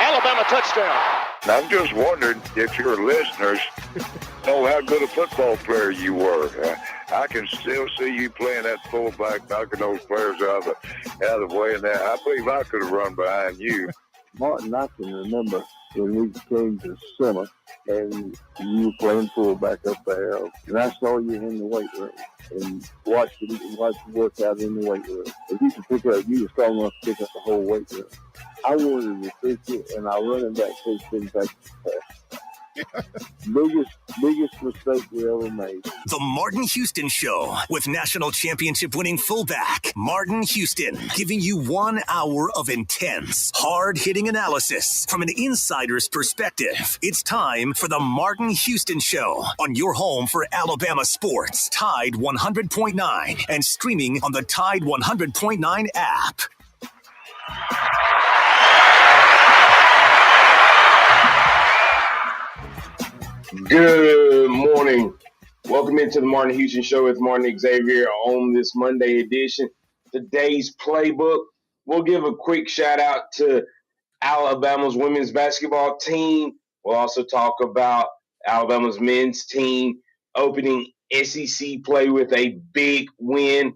Alabama touchdown. I'm just wondering if your listeners know how good a football player you were. I can still see you playing that fullback, knocking those players out of the way. And that, I believe I could have run behind you. Martin, I can remember when we came to summer and you were playing fullback up there, and I saw you in the weight room and watched you work out in the weight room. If you could pick up, you were strong enough to pick up the whole weight room. I wanted to fix it, and our running back coach didn't take the biggest mistake we ever made. The Martin Houston Show with national championship winning fullback Martin Houston, giving you 1 hour of intense, hard-hitting analysis from an insider's perspective. It's time for the Martin Houston Show on your home for Alabama sports, Tide 100.9, and streaming on the Tide 100.9 app. Good morning. Welcome into the Martin Houston Show with Martin Xavier on this Monday edition. Today's playbook, we'll give a quick shout out to Alabama's women's basketball team. We'll also talk about Alabama's men's team opening SEC play with a big win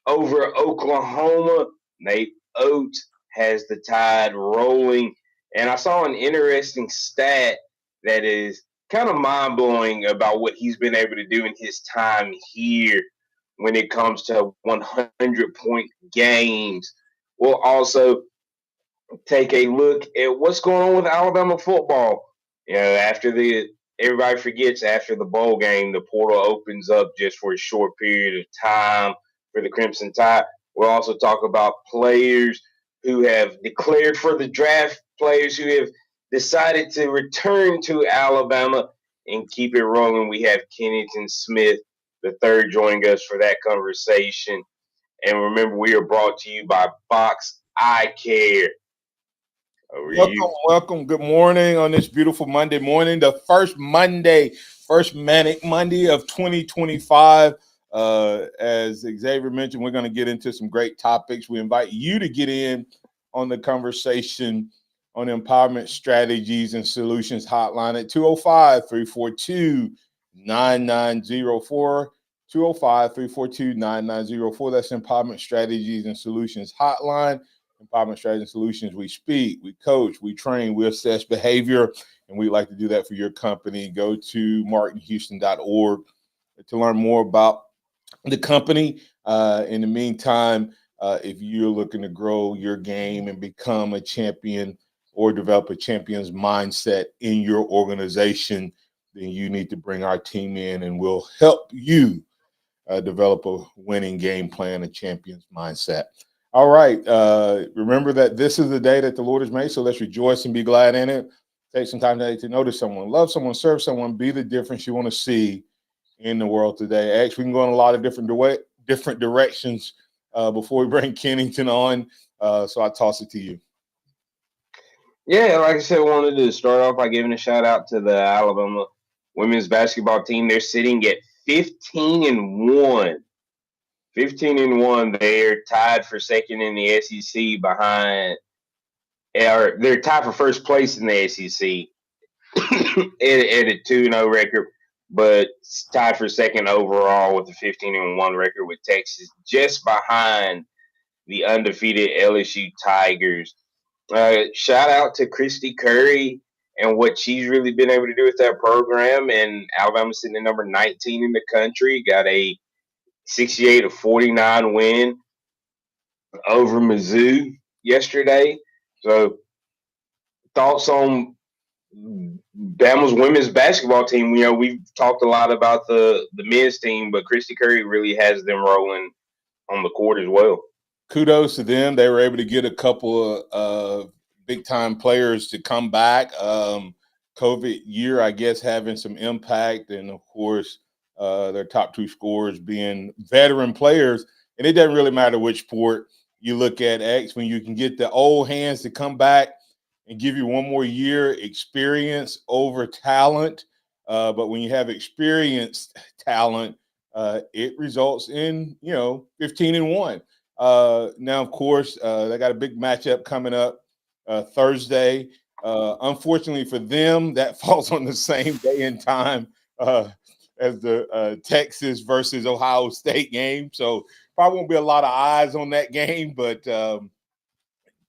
over Oklahoma. Nate Oates has the Tide rolling. And I saw an interesting stat that is kind of mind-blowing about what he's been able to do in his time here when it comes to 100-point games. We'll also take a look at what's going on with Alabama football. You know, everybody forgets after the bowl game, the portal opens up just for a short period of time for the Crimson Tide. We'll also talk about players who have declared for the draft, players who have decided to return to Alabama and keep it rolling. We have Kennington Smith III joining us for that conversation. And remember, we are brought to you by Fox Eye Care. Welcome. Good morning on this beautiful Monday morning, the first manic Monday of 2025. As Xavier mentioned, we're going to get into some great topics. We invite you to get in on the conversation on Empowerment Strategies and Solutions Hotline at 205-342-9904. 205-342-9904. That's Empowerment Strategies and Solutions Hotline. Empowerment Strategies and Solutions. We speak, we coach, we train, we assess behavior, and we'd like to do that for your company. Go to martinhouston.org to learn more about the company. In the meantime, if you're looking to grow your game and become a champion or develop a champion's mindset in your organization, then you need to bring our team in and we'll help you develop a winning game plan, a champion's mindset. All right. Remember that this is the day that the Lord has made, so let's rejoice and be glad in it. Take some time today to notice someone, love someone, serve someone, be the difference you want to see in the world today. Actually, we can go in a lot of different directions before we bring Kennington on, so I toss it to you. Yeah, like I said, I wanted to start off by giving a shout out to the Alabama women's basketball team. They're sitting at 15-1. 15-1. They're tied for second in the SEC they're tied for first place in the SEC at a 2-0 record, but tied for second overall with a 15-1 record with Texas, just behind the undefeated LSU Tigers. Shout out to Christy Curry and what she's really been able to do with that program. And Alabama's sitting at number 19 in the country. Got a 68-49 win over Mizzou yesterday. So thoughts on Bama's women's basketball team, we've talked a lot about the men's team, but Christy Curry really has them rolling on the court as well. Kudos to them. They were able to get a couple of big time players to come back. COVID year, I guess, having some impact, and of course, their top two scorers being veteran players. And it doesn't really matter which sport you look at, X, when you can get the old hands to come back and give you one more year experience over talent. But when you have experienced talent, it results in 15-1. Now, of course, they got a big matchup coming up Thursday. Unfortunately for them, that falls on the same day and time as the Texas versus Ohio State game. So probably won't be a lot of eyes on that game, but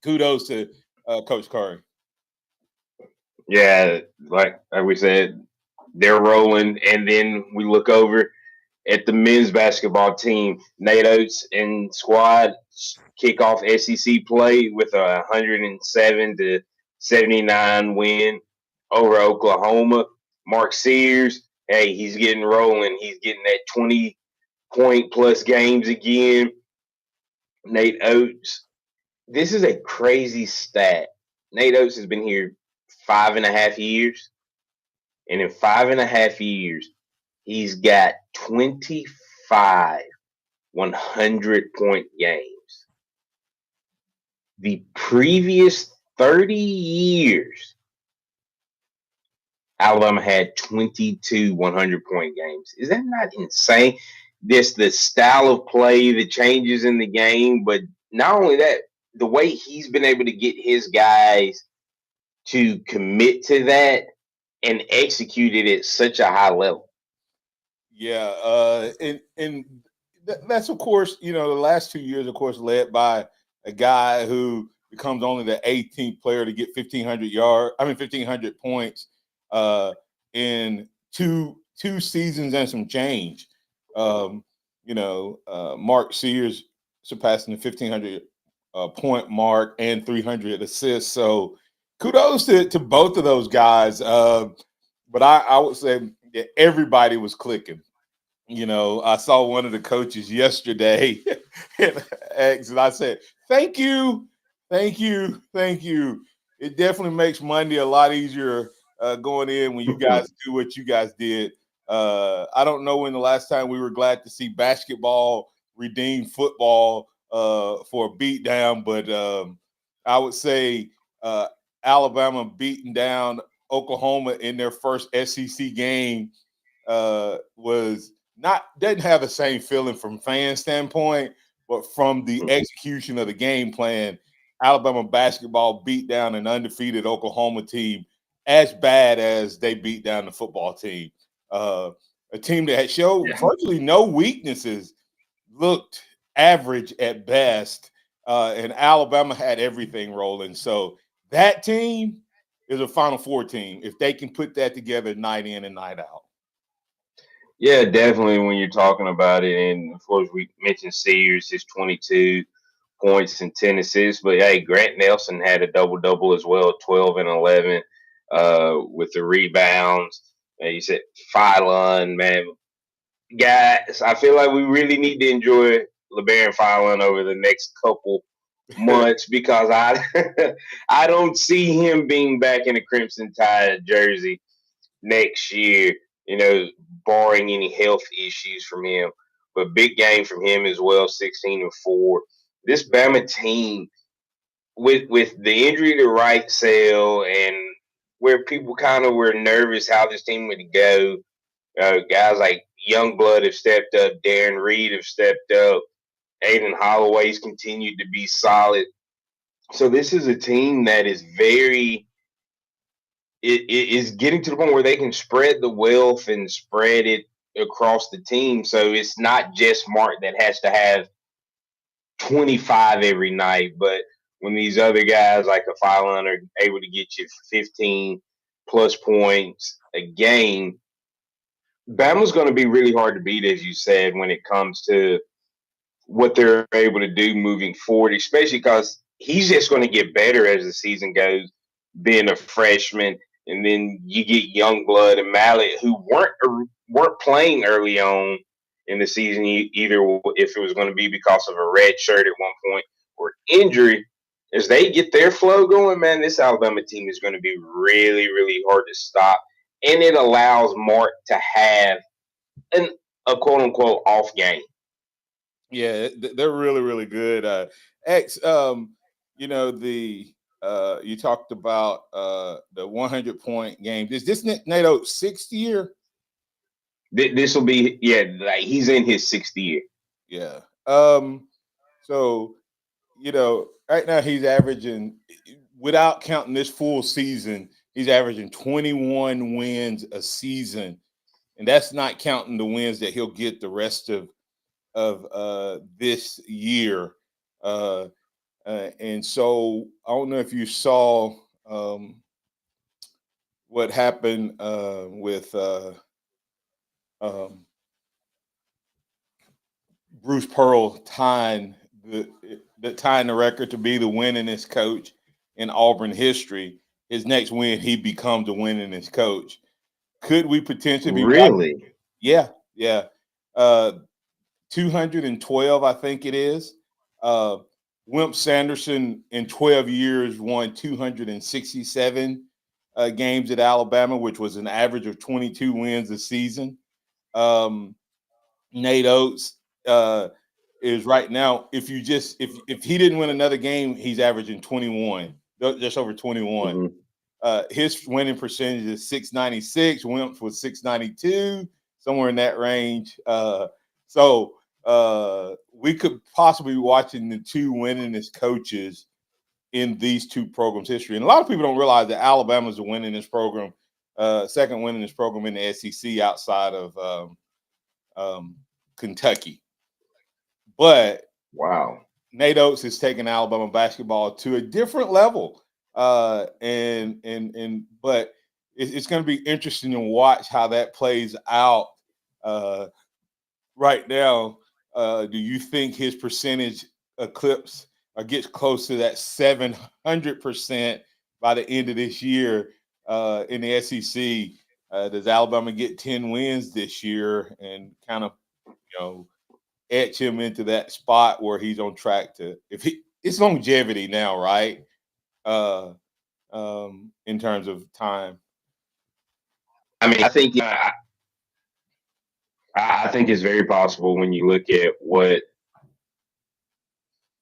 kudos to Coach Curry. Yeah, like we said, they're rolling, and then we look over at the men's basketball team. Nate Oates and squad kick off SEC play with a 107-79 win over Oklahoma. Mark Sears, hey, he's getting rolling. He's getting that 20-point plus games again. Nate Oates, this is a crazy stat. Nate Oates has been here 5.5 years. And in 5.5 years, he's got 25 100-point games. The previous 30 years, Alabama had 22 100-point games. Is that not insane? This the style of play, the changes in the game, but not only that, the way he's been able to get his guys to commit to that and execute it at such a high level. Yeah, and that's of course the last 2 years, of course, led by a guy who becomes only the 18th player to get 1,500 points in two seasons and some change. Mark Sears surpassing the 1,500 point mark and 300 assists. So kudos to both of those guys. But I would say that everybody was clicking. I saw one of the coaches yesterday and I said, thank you. It definitely makes Monday a lot easier going in when you guys do what you guys did. I don't know when the last time we were glad to see basketball redeem football for a beatdown, but I would say Alabama beating down Oklahoma in their first SEC game doesn't have the same feeling from fan standpoint, but from the execution of the game plan, Alabama basketball beat down an undefeated Oklahoma team as bad as they beat down the football team. A team that had showed virtually no weaknesses, looked average at best, and Alabama had everything rolling. So that team is a Final Four team if they can put that together night in and night out. Yeah, definitely when you're talking about it. And of course, we mentioned Sears, his 22 points and 10 assists. But hey, Grant Nelson had a double double as well, 12 and 11 with the rebounds. You said Phylon, man. Guys, I feel like we really need to enjoy LeBaron Phylon over the next couple months because I don't see him being back in a Crimson Tide jersey next year, barring any health issues from him. But big game from him as well, 16-4. This Bama team, with the injury to right cell and where people kind of were nervous how this team would go, guys like Youngblood have stepped up, Darren Reed have stepped up, Aiden Holloway's continued to be solid. So this is a team that is it is getting to the point where they can spread the wealth and spread it across the team. So it's not just Mark that has to have 25 every night, but when these other guys like a Phylon are able to get you 15 plus points a game, Bama's going to be really hard to beat, as you said, when it comes to what they're able to do moving forward, especially because he's just going to get better as the season goes, being a freshman. and then you get Youngblood and Mallet who weren't playing early on in the season either, if it was going to be because of a red shirt at one point or injury. As they get their flow going, man, this Alabama team is going to be really, really hard to stop, and it allows Mark to have a quote unquote off game. Yeah, they're really, really good. X, you know, you talked about the 100-point game. Is this Nate Oates' sixth year? This will be, like he's in his 60th year. Yeah. So, you know, right now he's averaging, without counting this full season, he's averaging 21 wins a season, and that's not counting the wins that he'll get the rest of this year. And so I don't know if you saw what happened with um, Bruce Pearl tying the record to be the winningest coach in Auburn history. His next win, he becomes the winningest coach. Could we potentially be watching? Really? Yeah, yeah. 212, I think it is. Wimp Sanderson in 12 years won 267 games at Alabama, which was an average of 22 wins a season. Nate Oates is right now. If he didn't win another game, he's averaging 21, just over 21. Mm-hmm. His winning percentage is 696. Wimp was 692, somewhere in that range. So we could possibly be watching the two winningest coaches in these two programs' history. And a lot of people don't realize that Alabama's the winningest program, second winningest program in the SEC outside of Kentucky. But Wow. Nate Oates is taking Alabama basketball to a different level. But it's going to be interesting to watch how that plays out right now. Do you think his percentage eclipse or gets close to that 700% by the end of this year in the SEC? Does Alabama get 10 wins this year and kind of, etch him into that spot where he's on track to, it's longevity now, right? In terms of time. I mean, I think it's very possible when you look at what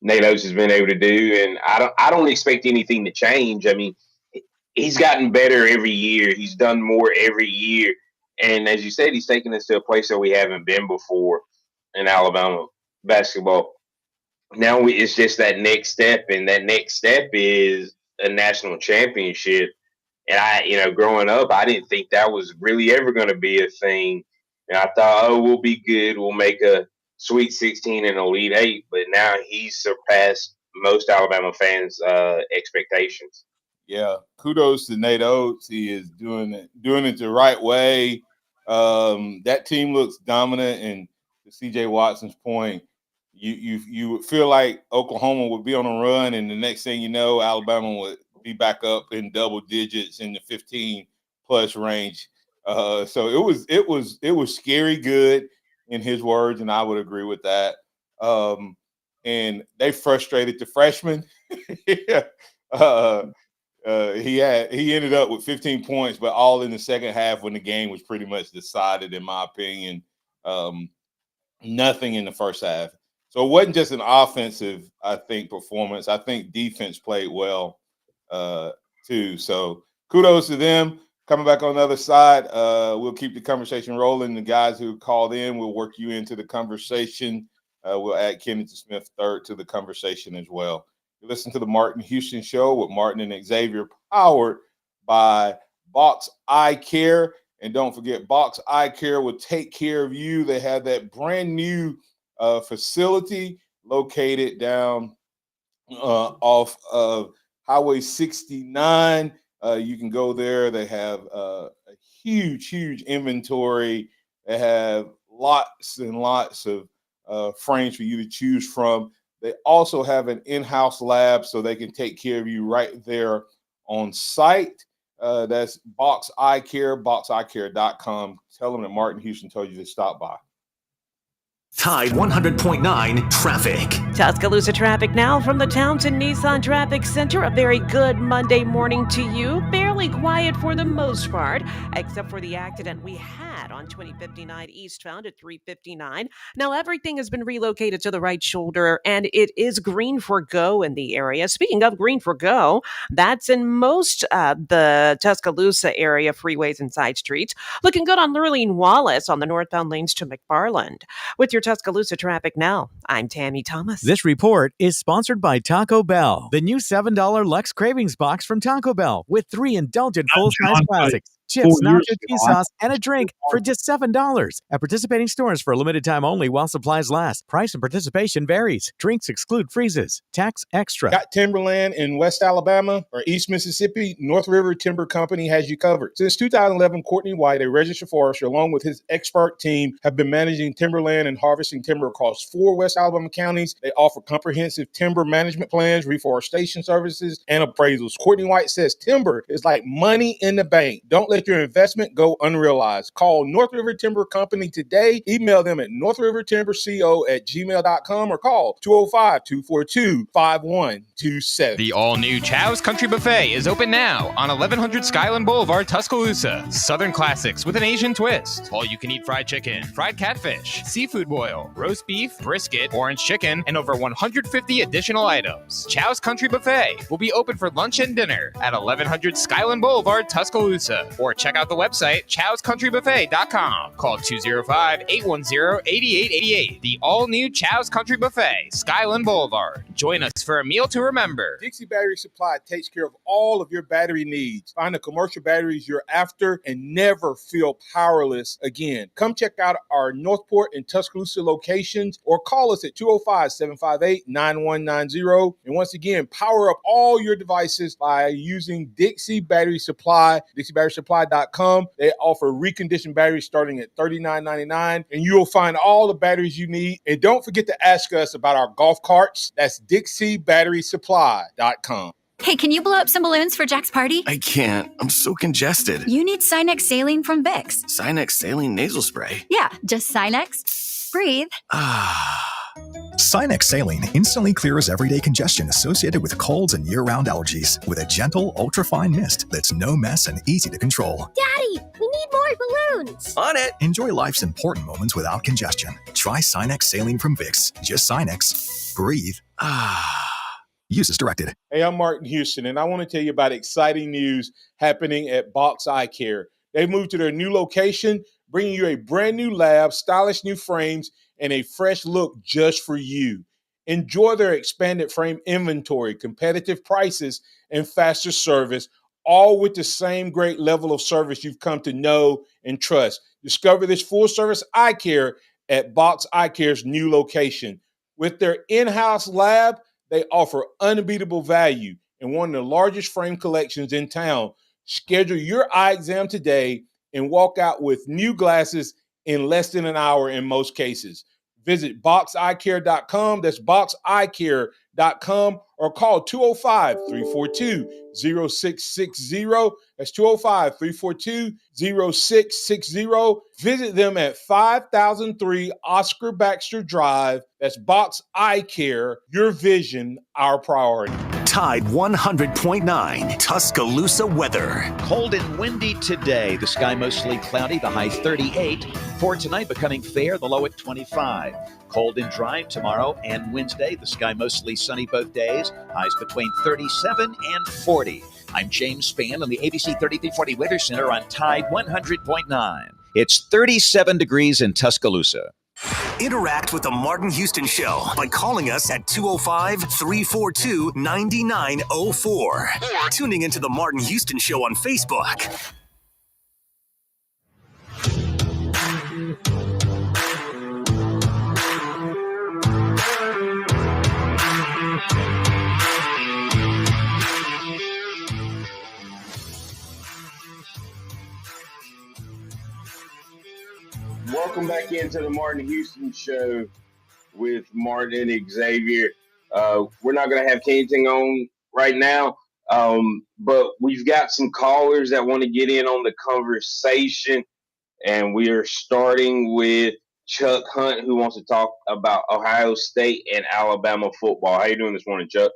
Nate Oates has been able to do, and I don't expect anything to change. I mean, he's gotten better every year. He's done more every year, and as you said, he's taken us to a place that we haven't been before in Alabama basketball. Now it's just that next step, and that next step is a national championship. And growing up, I didn't think that was really ever going to be a thing. And I thought, oh, we'll be good. We'll make a Sweet 16 and Elite 8. But now he's surpassed most Alabama fans' expectations. Yeah, kudos to Nate Oates. He is doing it the right way. That team looks dominant, and to C.J. Watson's point, you would feel like Oklahoma would be on a run, and the next thing you know, Alabama would be back up in double digits in the 15+ range. So it was scary good in his words, and I would agree with that. And they frustrated the freshmen. Yeah. He ended up with 15 points, but all in the second half when the game was pretty much decided, in my opinion. Nothing in the first half. So it wasn't just an offensive, I think, performance. I think defense played well too. So kudos to them. Coming back on the other side, we'll keep the conversation rolling. The guys who called in, we'll work you into the conversation. We'll add Kenneth Smith third to the conversation as well. You listen to the Martin Houston Show with Martin and Xavier, powered by Box Eye Care. And don't forget, Box Eye Care will take care of you. They have that brand new facility located down off of Highway 69. You can go there. They have a huge inventory. They have lots and lots of frames for you to choose from. They also have an in-house lab so they can take care of you right there on site. That's Box Eye Care, boxeyecare.com. Tell them that Martin Houston told you to stop by. Tide 100.9 traffic. Tuscaloosa traffic now from the Townsend Nissan Traffic Center. A very good Monday morning to you. Fairly quiet for the most part, except for the accident we had on 2059 eastbound at 359. Now everything has been relocated to the right shoulder, and it is green for go in the area. Speaking of green for go, that's in most the Tuscaloosa area freeways and side streets. Looking good on Lurleen Wallace on the northbound lanes to McFarland. With your Tuscaloosa traffic now, I'm Tammy Thomas. This report is sponsored by Taco Bell. The new $7 Lux Cravings Box from Taco Bell with 3 indulgent full-size classics, chips, nacho cheese sauce, and a drink for just $7 at participating stores for a limited time only while supplies last. Price and participation varies. Drinks exclude freezes. Tax extra. Got timberland in West Alabama or East Mississippi? North River Timber Company has you covered. Since 2011, Courtney White, a registered forester, along with his expert team, have been managing timberland and harvesting timber across 4 West Alabama counties. They offer comprehensive timber management plans, reforestation services, and appraisals. Courtney White says timber is like money in the bank. Don't let your investment go unrealized. Call North River Timber Company today. Email them at northrivertimberco@gmail.com or call 205-242-5127. The all-new Chow's Country Buffet is open now on 1100 Skyland Boulevard, Tuscaloosa. Southern classics with an Asian twist. All-you-can-eat fried chicken, fried catfish, seafood boil, roast beef, brisket, orange chicken, and over 150 additional items. Chow's Country Buffet will be open for lunch and dinner at 1100 Skyland Boulevard, Tuscaloosa. Or check out the website, chowscountrybuffet.com. Call 205-810-8888. The all-new Chow's Country Buffet, Skyland Boulevard. Join us for a meal to remember. Dixie Battery Supply takes care of all of your battery needs. Find the commercial batteries you're after and never feel powerless again. Come check out our Northport and Tuscaloosa locations or call us at 205-758-9190. And once again, power up all your devices by using Dixie Battery Supply, DixieBatterySupply.com. They offer reconditioned batteries starting at $39.99, and you'll find all the batteries you need. And don't forget to ask us about our golf carts. That's DixieBatterySupply.com. Hey, can you blow up some balloons for Jack's party? I can't. I'm so congested. You need Sinex Saline from Vicks. Sinex Saline Nasal Spray? Yeah, just Sinex. Breathe. Sinex Saline instantly clears everyday congestion associated with colds and year-round allergies with a gentle, ultra-fine mist that's no mess and easy to control. Daddy, we need more balloons. On it. Enjoy life's important moments without congestion. Try Sinex Saline from Vicks. Just Sinex. Breathe. Use as directed. Hey, I'm Martin Houston, and I want to tell you about exciting news happening at Box Eye Care. They've moved to their new location, bringing you a brand new lab, stylish new frames, and a fresh look just for you. Enjoy their expanded frame inventory, competitive prices, and faster service, all with the same great level of service you've come to know and trust. Discover this full-service eye care at Box Eye Care's new location. With their in-house lab, they offer unbeatable value and one of the largest frame collections in town. Schedule your eye exam today and walk out with new glasses in less than an hour in most cases. Visit boxeyecare.com. That's boxeyecare.com or call 205-342-0660. That's 205-342-0660. Visit them at 5003 Oscar Baxter Drive. That's Box Eye Care. Your vision, our priority. Tide 100.9 Tuscaloosa weather. Cold and windy today. The sky mostly cloudy, the high 38. For tonight, becoming fair, the low at 25. Cold and dry tomorrow and Wednesday. The sky mostly sunny both days. Highs between 37 and 40. I'm James Spann on the ABC 3340 Weather Center on Tide 100.9. It's 37 degrees in Tuscaloosa. Interact with the Martin Houston Show by calling us at 205-342-9904 or tuning into the Martin Houston Show on Facebook. Welcome back into the Martin Houston Show with Martin and Xavier. We're not going to have Kenton on right now. But we've got some callers that want to get in on the conversation, and we are starting with Chuck Hunt, who wants to talk about Ohio State and Alabama football. How you doing this morning, Chuck?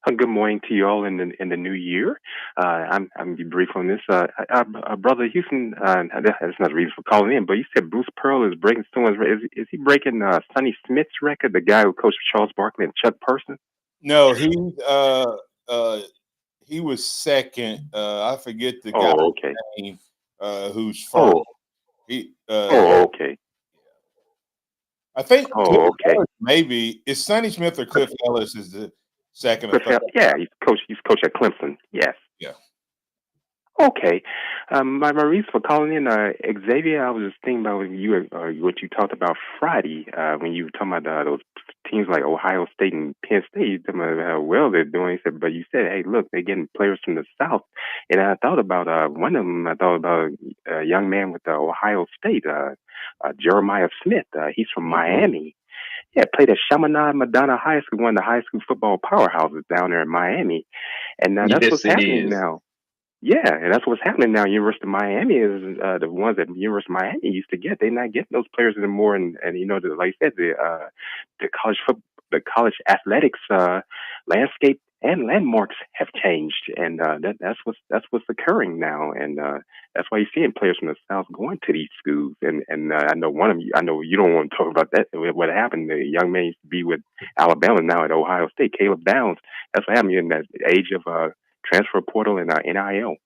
Good morning to you all in the new year. I'm gonna be brief on this. Brother Houston, that's not the reason for calling in, but you said Bruce Pearl is breaking someone's record. Is he breaking Sonny Smith's record, the guy who coached Charles Barkley and Chuck Person? No, he was second. I forget the guy's name. Who's first? Okay. I think Cliff Ellis maybe it's Sonny Smith or Cliff Ellis is the second or third. Yeah, he's coach at Clemson. Yes. Yeah. Okay. My reason for calling in, Xavier, I was just thinking about what you talked about Friday when you were talking about those teams like Ohio State and Penn State. You talking about how well they're doing. He said, but you said, hey, look, they're getting players from the South. And I thought about one of them. I thought about a young man with Ohio State, Jeremiah Smith. He's from Miami. Yeah, played at Chaminade Madonna High School, one of the high school football powerhouses down there in Miami. And that's what's happening now. Yeah, and that's what's happening now. University of Miami is the ones that University of Miami used to get. They're not getting those players anymore. And you know, like I said, the college athletics landscape and landmarks have changed, and that's what's occurring now. And that's why you're seeing players from the South going to these schools. And I know one of you. I know you don't want to talk about that. What happened? The young man used to be with Alabama, now at Ohio State. Caleb Downs. That's what happened in that age of transfer portal and NIL.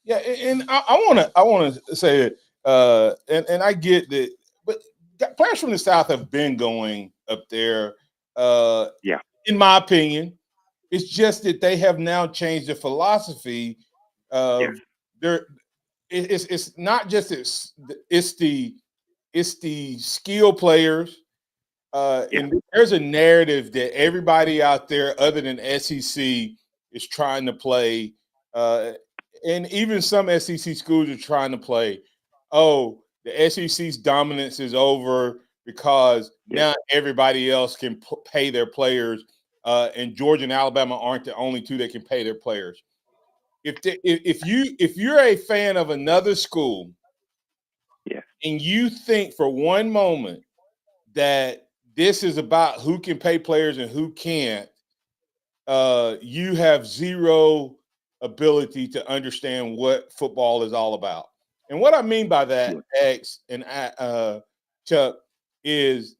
Yeah, and I want to say that, and I get that, but players from the South have been going up there. Yeah, in my opinion, it's just that they have now changed the philosophy. It's not just it's the skill players. And there's a narrative that everybody out there other than SEC is trying to play, and even some SEC schools are trying to play. Oh, the SEC's dominance is over because now everybody else can pay their players, and Georgia and Alabama aren't the only two that can pay their players. If you're a fan of another school, and you think for one moment that this is about who can pay players and who can't, you have zero ability to understand what football is all about. And what I mean by that, X and Chuck, is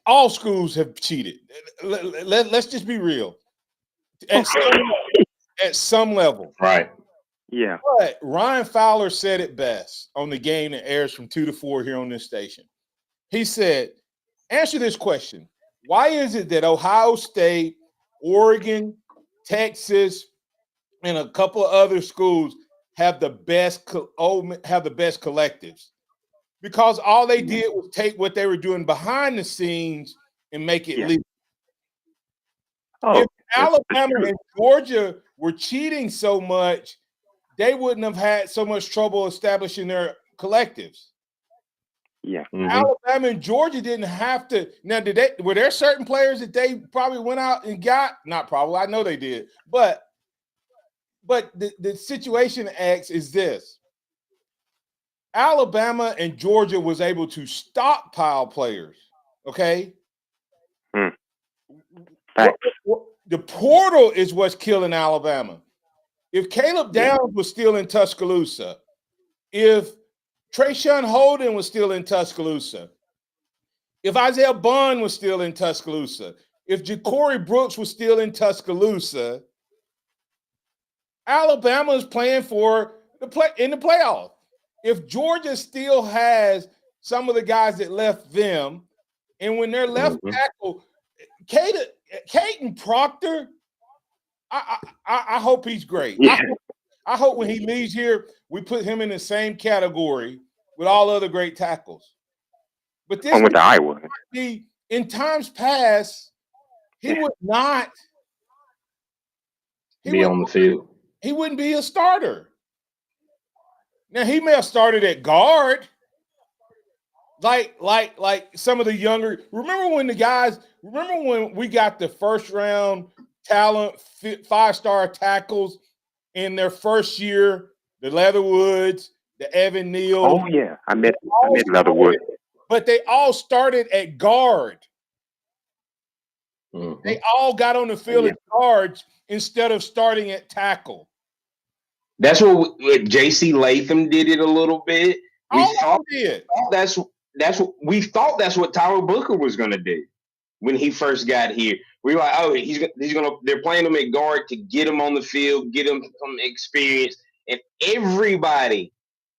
all schools have cheated. Let's just be real. At some level. Right. Yeah. But Ryan Fowler said it best on the game that airs from 2 to 4 here on this station. He said, answer this question. Why is it that Ohio State, Oregon, Texas, and a couple of other schools have the best collectives? Because all they did was take what they were doing behind the scenes and make it legal. If Alabama and Georgia were cheating so much, they wouldn't have had so much trouble establishing their collectives. Yeah. Alabama and Georgia didn't have to. Now, were there certain players that they probably went out and got? Not probably. I know they did. But the situation, X, is this. Alabama and Georgia was able to stockpile players, okay? The portal is what's killing Alabama. If Caleb Downs was still in Tuscaloosa, if Trayshawn Holden was still in Tuscaloosa, if Isaiah Bond was still in Tuscaloosa, if Ja'Cory Brooks was still in Tuscaloosa, Alabama is playing for in the playoff. If Georgia still has some of the guys that left them, and when their left tackle, Caden Proctor, I hope he's great. Yeah. I hope when he leaves here, we put him in the same category with all other great tackles. But this with the Iowa. In times past, he would not be on the field. He wouldn't be a starter. Now he may have started at guard, like some of the younger. Remember when we got the first round talent, 5-star tackles in their first year. The Leatherwoods, the Evan Neal. Oh yeah, I met Leatherwood. But they all started at guard. Mm-hmm. They all got on the field as guards instead of starting at tackle. That's what J.C. Latham did it a little bit. We thought that's what Tyler Booker was going to do when he first got here. We were like, oh, he's gonna. They're playing him at guard to get him on the field, get him some experience, and everybody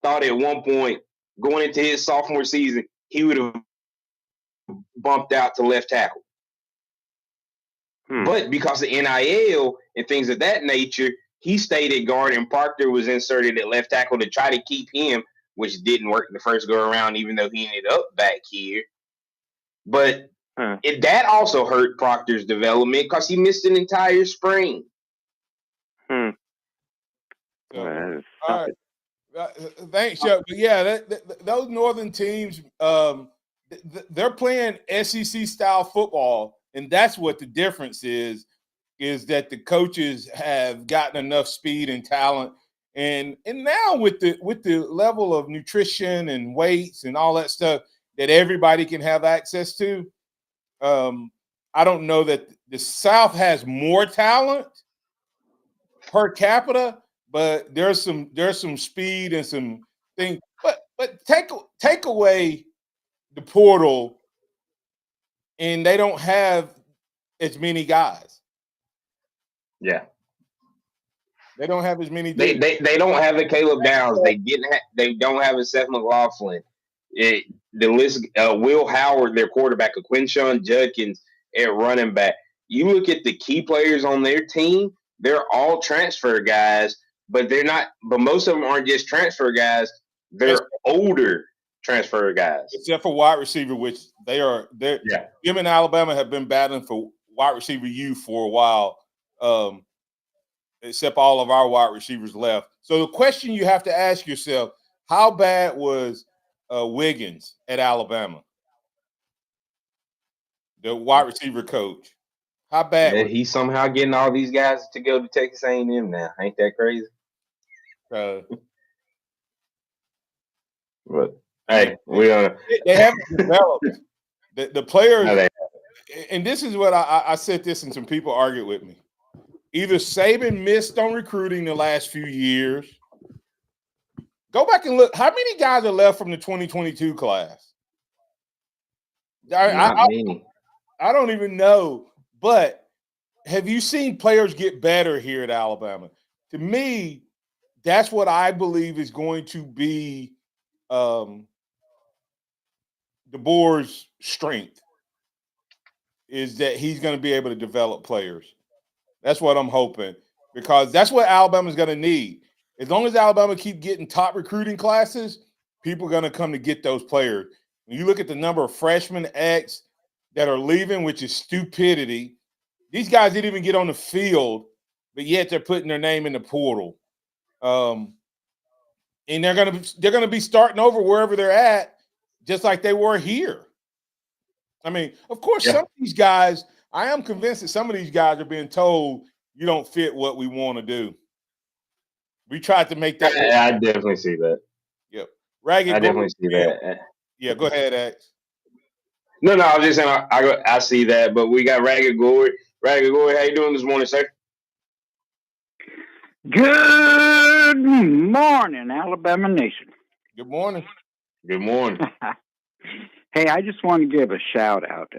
thought at one point going into his sophomore season he would have bumped out to left tackle. But because of NIL and things of that nature, he stayed at guard, and Proctor was inserted at left tackle to try to keep him, which didn't work the first go around, even though he ended up back here. But that also hurt Proctor's development because he missed an entire spring. So, all right. Thanks, Chuck. But yeah, those northern teams, they're playing SEC-style football, and that's what the difference is that the coaches have gotten enough speed and talent, and now with the level of nutrition and weights and all that stuff that everybody can have access to. I don't know that the South has more talent per capita, but there's some speed and some things. But take away the portal, and they don't have as many guys. Yeah, they don't have as many. They don't have a Caleb Downs. They don't have a Seth McLaughlin. The list. Will Howard, their quarterback, Quinshawn Judkins at running back. You look at the key players on their team; they're all transfer guys, but they're not. But most of them aren't just transfer guys; they're older transfer guys, except for wide receiver, which they're. Him and Alabama have been battling for wide receiver youth for a while. Except all of our wide receivers left. So the question you have to ask yourself: how bad was Wiggins at Alabama? The wide receiver coach. How bad? Yeah, he's somehow getting all these guys to go to Texas A&M now. Ain't that crazy? But hey, they haven't developed the players. No, and this is what I said this, and some people argued with me. Either Saban missed on recruiting the last few years. Go back and look. How many guys are left from the 2022 class? Not many. I don't even know. But have you seen players get better here at Alabama? To me, that's what I believe is going to be DeBoer's strength, is that he's going to be able to develop players. That's what I'm hoping, because that's what Alabama's going to need. As long as Alabama keep getting top recruiting classes, people are going to come to get those players. When you look at the number of freshmen X that are leaving, which is stupidity, these guys didn't even get on the field, but yet they're putting their name in the portal. And they're going to be starting over wherever they're at, just like they were here. I mean, of course, some of these guys, I am convinced that some of these guys are being told you don't fit what we want to do. We tried to make that. I definitely see that. Yep. Ragged. I definitely see that. Yeah, go ahead, X. No, I was just saying I see that, but we got Ragged Gourd. Ragged Gourd, how you doing this morning, sir? Good morning, Alabama Nation. Good morning. Good morning. Hey, I just want to give a shout out.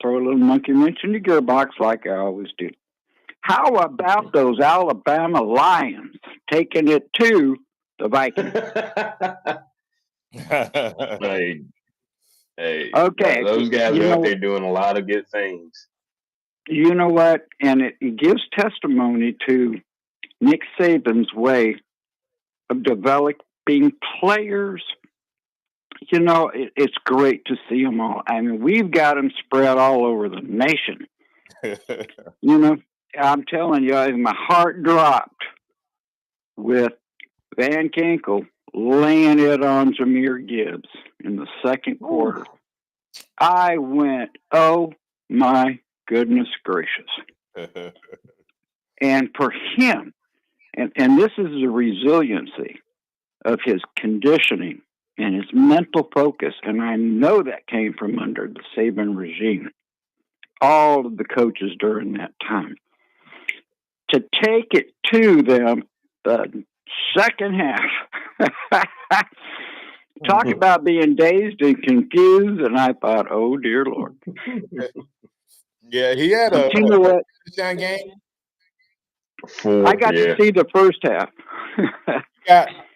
Throw a little monkey wrench in the gearbox like I always do. How about those Alabama Lions taking it to the Vikings? Hey, okay. Those guys are out there doing a lot of good things. You know what? And it gives testimony to Nick Saban's way of developing players. You know, it's great to see them all. I mean, we've got them spread all over the nation. You know, I'm telling you, my heart dropped with Van Ginkel laying it on Jahmyr Gibbs in the second quarter. I went, oh my goodness gracious. And for him, and this is the resiliency of his conditioning and his mental focus, and I know that came from under the Saban regime, all of the coaches during that time. To take it to them the second half. Talk about being dazed and confused, and I thought, oh, dear Lord. Yeah, he had a you know what? touchdown game. I got to see the first half.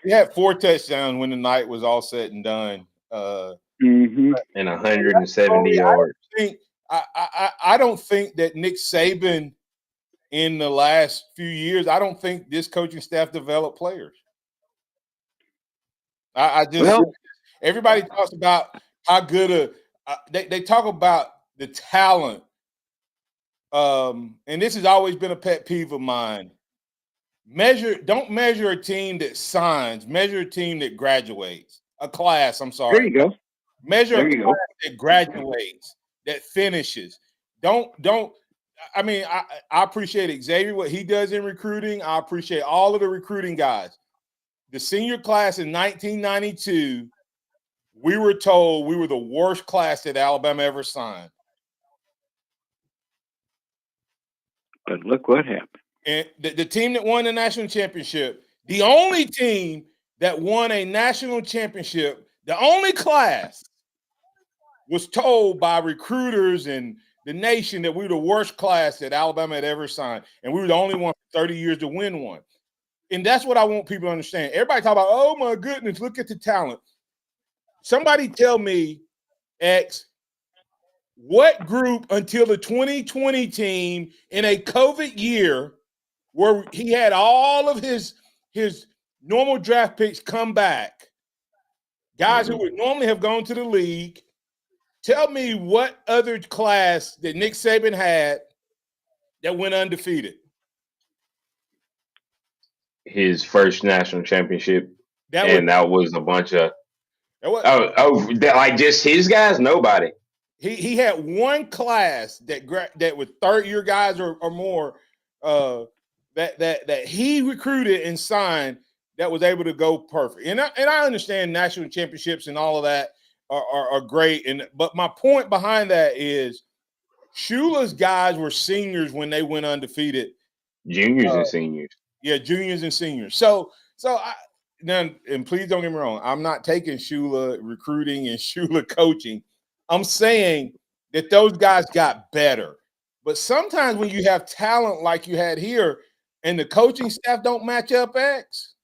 He had 4 touchdowns when the night was all said and done. And 170 yards. I don't think that Nick Saban in the last few years, I don't think this coaching staff developed players. Everybody talks about how good they talk about the talent. And this has always been a pet peeve of mine. Don't measure a team that signs, measure a team that graduates. A class, I'm sorry. There you go. Measure a class that graduates, that finishes. I mean, I appreciate Xavier, what he does in recruiting. I appreciate all of the recruiting guys. The senior class in 1992, we were told we were the worst class that Alabama ever signed. But look what happened. And the team that won the national championship, the only team that won a national championship, the only class was told by recruiters and the nation that we were the worst class that Alabama had ever signed. And we were the only one for 30 years to win one. And that's what I want people to understand. Everybody talk about, oh, my goodness, look at the talent. Somebody tell me, X, what group until the 2020 team in a COVID year where he had all of his normal draft picks come back, guys who would normally have gone to the league, tell me what other class that Nick Saban had that went undefeated? His first national championship, that was a bunch of like just his guys. Nobody. He had one class that was third-year guys or more that he recruited and signed that was able to go perfect. And I understand national championships and all of that are great. But my point behind that is Shula's guys were seniors when they went undefeated. Juniors and seniors. Yeah, juniors and seniors. So and please don't get me wrong, I'm not taking Shula recruiting and Shula coaching. I'm saying that those guys got better. But sometimes when you have talent like you had here and the coaching staff don't match up, X,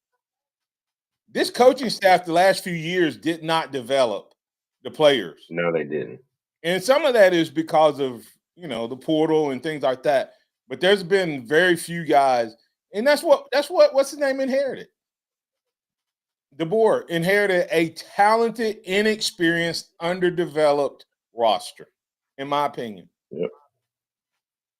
this coaching staff the last few years did not develop the players. No, they didn't. And some of that is because of, the portal and things like that. But there's been very few guys, and that's what what's his name inherited. The board inherited a talented, inexperienced, underdeveloped roster, in my opinion. Yep.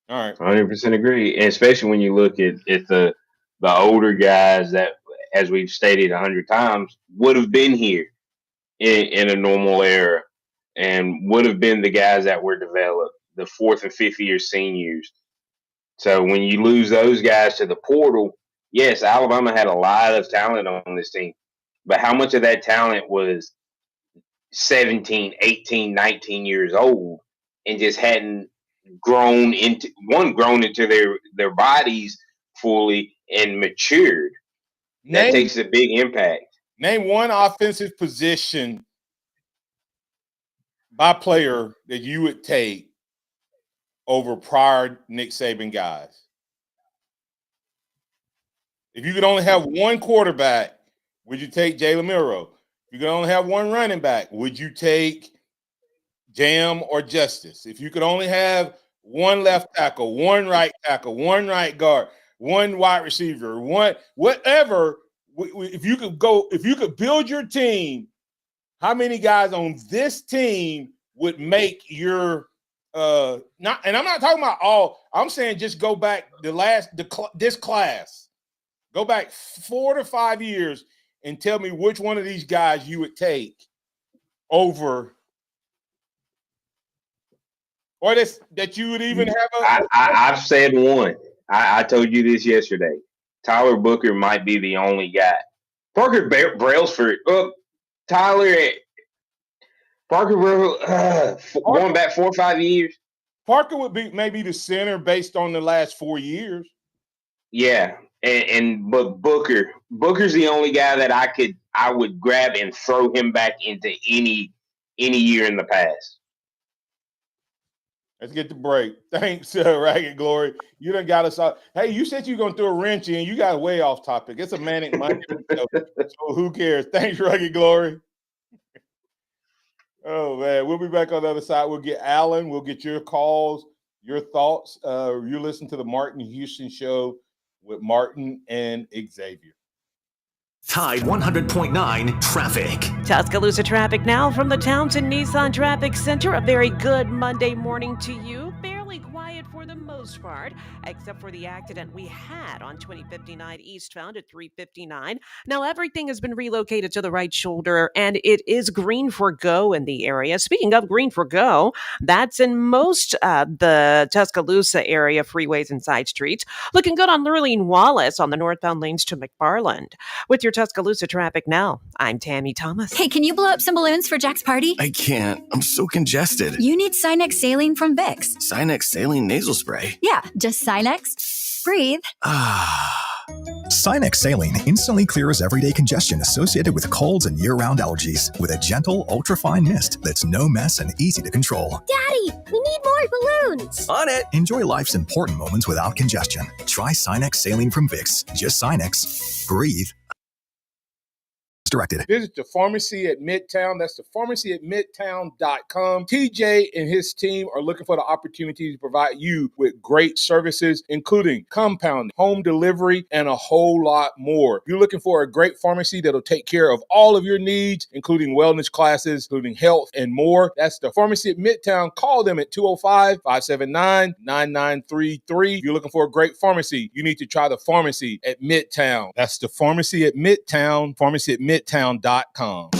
All right. 100% agree. And especially when you look at the older guys that, as we've stated 100 times, would have been here in a normal era and would have been the guys that were developed, the 4th and 5th year seniors. So when you lose those guys to the portal, yes, Alabama had a lot of talent on this team. But how much of that talent was 17, 18, 19 years old and just hadn't grown into their bodies fully and matured? That takes a big impact. Name one offensive position by player that you would take over prior Nick Saban guys. If you could only have one quarterback, would you take Jalen Milroe? If you could only have one running back, would you take Jam or Justice? If you could only have one left tackle, one right guard, one wide receiver, whatever. If you could build your team, how many guys on this team would make your not? And I'm not talking about all. I'm saying just go back this class. Go back 4 to 5 years and tell me which one of these guys you would take over Or that you would even have I've said one. I told you this yesterday. Tyler Booker might be the only guy. Parker Brailsford, going back 4 or 5 years. Parker would be maybe the center based on the last 4 years. Yeah, but Booker's the only guy that I would grab and throw him back into any year in the past. Let's get the break. Thanks, Ragged Glory. You done got us off. Hey, you said you were going to throw a wrench in. You got way off topic. It's a manic Monday. So who cares? Thanks, Ragged Glory. Oh, man. We'll be back on the other side. We'll get Alan. We'll get your calls, your thoughts. You listen to the Martin Houston Show with Martin and Xavier. Tide 100.9 traffic. Tuscaloosa traffic now from the Townsend Nissan Traffic Center. A very good Monday morning to you. Fairly quiet for the most part, except for the accident we had on 2059 eastbound at 359. Now everything has been relocated to the right shoulder, and it is green for go in the area. Speaking of green for go, that's in most the Tuscaloosa area freeways and side streets. Looking good on Lurleen Wallace on the northbound lanes to McFarland. With your Tuscaloosa traffic now, I'm Tammy Thomas. Hey, can you blow up some balloons for Jack's party? I can't. I'm so congested. You need Sinex Saline from Vicks. Sinex Saline Nasal Spray? Yeah, just Sinex. Breathe. Sinex Saline instantly clears everyday congestion associated with colds and year-round allergies with a gentle, ultra-fine mist that's no mess and easy to control. Daddy, we need more balloons. On it! Enjoy life's important moments without congestion. Try Sinex Saline from Vicks. Just Sinex. Breathe. Directed. Visit the pharmacy at Midtown. That's the pharmacy at midtown.com. TJ and his team are looking for the opportunity to provide you with great services, including compounding, home delivery, and a whole lot more. You're looking for a great pharmacy that'll take care of all of your needs, including wellness classes, including health, and more. That's the pharmacy at Midtown. Call them at 205-579-9933. If you're looking for a great pharmacy, you need to try the pharmacy at Midtown. That's the pharmacy at Midtown, pharmacy at midtown.com. SeizeTheDeal.com.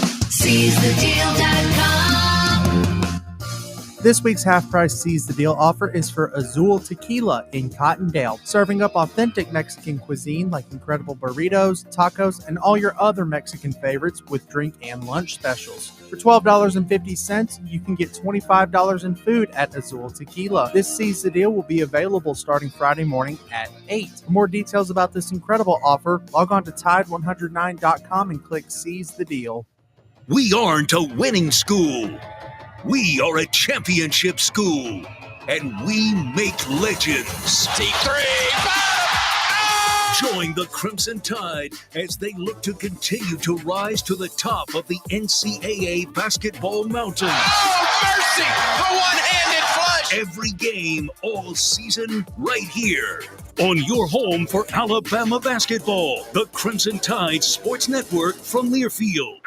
This week's half-price Seize the Deal offer is for Azul Tequila in Cottondale, serving up authentic Mexican cuisine like incredible burritos, tacos, and all your other Mexican favorites with drink and lunch specials. For $12.50, you can get $25 in food at Azul Tequila. This Seize the Deal will be available starting Friday morning at 8. For more details about this incredible offer, log on to Tide109.com and click Seize the Deal. We aren't a winning school. We are a championship school, and we make legends. Take 3, Join the Crimson Tide as they look to continue to rise to the top of the NCAA basketball mountain. Oh, mercy! The one-handed flush! Every game, all season, right here on your home for Alabama basketball. The Crimson Tide Sports Network from Learfield.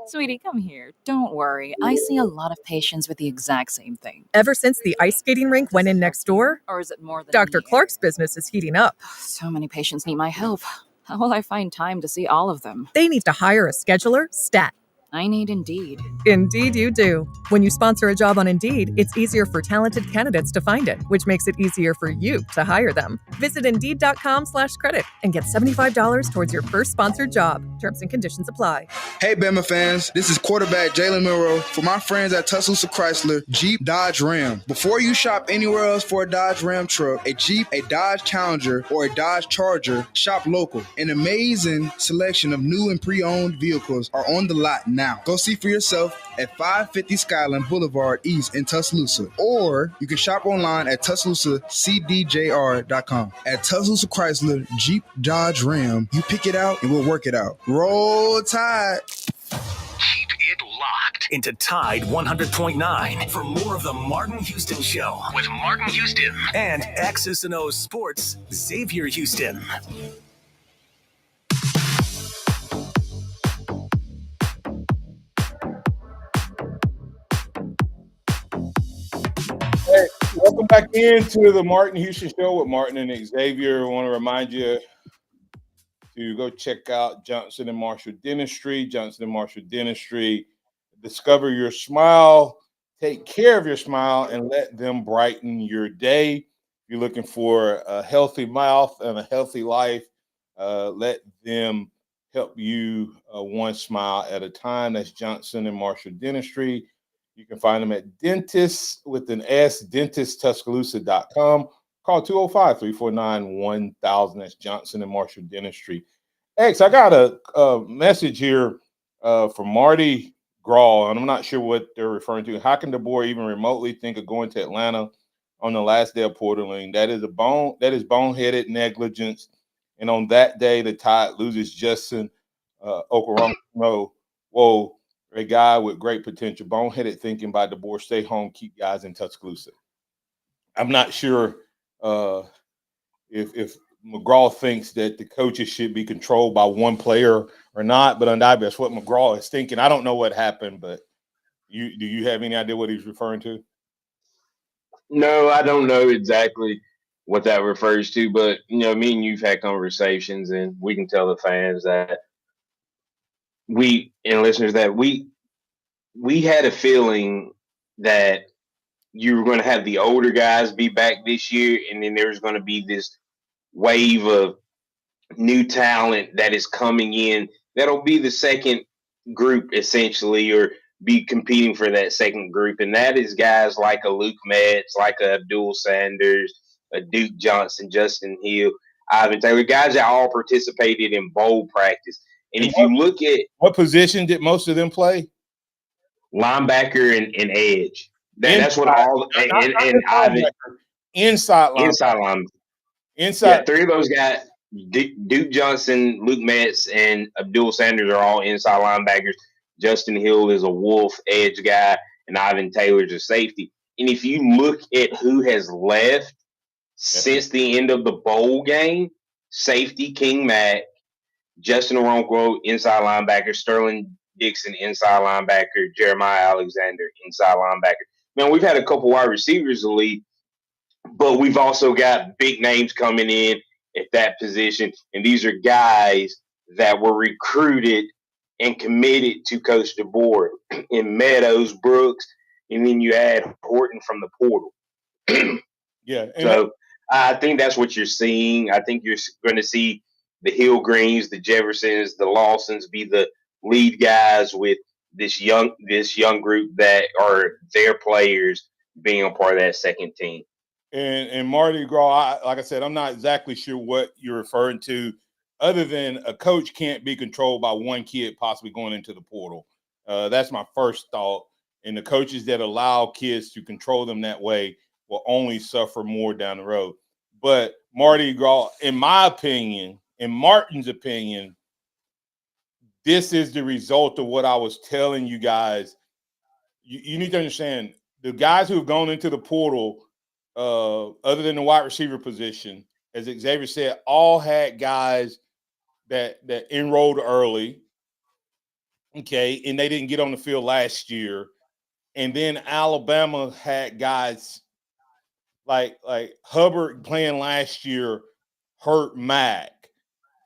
Sweetie, come here. Don't worry. I see a lot of patients with the exact same thing. Ever since the ice skating rink went in next door? Or is it more than Dr. Clark's business is heating up. So many patients need my help. How will I find time to see all of them? They need to hire a scheduler, stat. I need Indeed. Indeed you do. When you sponsor a job on Indeed, it's easier for talented candidates to find it, which makes it easier for you to hire them. Visit Indeed.com/credit and get $75 towards your first sponsored job. Terms and conditions apply. Hey, Bama fans. This is quarterback Jalen Milroe for my friends at Tuscaloosa Chrysler, Jeep, Dodge, Ram. Before you shop anywhere else for a Dodge Ram truck, a Jeep, a Dodge Challenger, or a Dodge Charger, shop local. An amazing selection of new and pre-owned vehicles are on the lot now. Go see for yourself at 550 Skyland Boulevard East in Tuscaloosa. Or you can shop online at TuscaloosaCDJR.com. At Tuscaloosa Chrysler, Jeep, Dodge, Ram, you pick it out and we'll work it out. Roll Tide. Keep it locked into Tide 100.9 for more of the Martin Houston Show with Martin Houston and X's and O's Sports, Xavier Houston. Hey, welcome back into the Martin Houston Show with Martin and Xavier. I want to remind you to go check out Johnson & Marshall Dentistry. Johnson & Marshall Dentistry. Discover your smile. Take care of your smile and let them brighten your day. If you're looking for a healthy mouth and a healthy life, let them help you one smile at a time. That's Johnson and Marshall Dentistry. You can find them at dentists with an S, dentisttuscaloosa.com. Call 205-349-1000. That's Johnson and Marshall Dentistry. X, I got a message here from Marty Grawl, and I'm not sure what they're referring to. How can the board even remotely think of going to Atlanta on the last day of portaling? That is boneheaded negligence. And on that day, the Tide loses Justin Okoronkwo. Whoa, a guy with great potential. Boneheaded thinking by the board. Stay home, keep guys in Tuscaloosa. I'm not sure if McGraw thinks that the coaches should be controlled by one player or not, but undoubtedly that's what McGraw is thinking. I don't know what happened, but do you have any idea what he's referring to? No, I don't know exactly what that refers to, but me and you've had conversations, and we can tell the fans that listeners that we had a feeling that you were going to have the older guys be back this year, and then there's going to be this wave of new talent that is coming in. That'll be the second group essentially, or be competing for that second group, and that is guys like a Luke Metz, like a Abdul Sanders, a Duke Johnson, Justin Hill, Ivan Taylor, guys that all participated in bowl practice. And if you look at what position did most of them play? Linebacker and edge. That's what all and Ivan inside linebacker. Yeah, three of those guys, Duke Johnson, Luke Metz, and Abdul Sanders are all inside linebackers. Justin Hill is a wolf edge guy, and Ivan Taylor's a safety. And if you look at who has left since the end of the bowl game, safety King Mack, Justin Okoronkwo, inside linebacker, Sterling Dixon, inside linebacker, Jeremiah Alexander, inside linebacker. Man, we've had a couple wide receivers in the league, but we've also got big names coming in at that position. And these are guys that were recruited and committed to Coach DeBoer in Meadows, Brooks, and then you add Horton from the portal. Yeah. So I think that's what you're seeing. I think you're going to see the Hill Greens, the Jeffersons, the Lawsons be the lead guys with this young group that are their players being a part of that second team. And Marty Graw, like I said, I'm not exactly sure what you're referring to, other than a coach can't be controlled by one kid possibly going into the portal. That's my first thought. And the coaches that allow kids to control them that way will only suffer more down the road. But Marty Graw, in my opinion, in Martin's opinion, this is the result of what I was telling you guys. You need to understand, the guys who have gone into the portal, other than the wide receiver position, as Xavier said, all had guys that enrolled early, okay, and they didn't get on the field last year. And then Alabama had guys like Hubbard playing last year hurt Mac.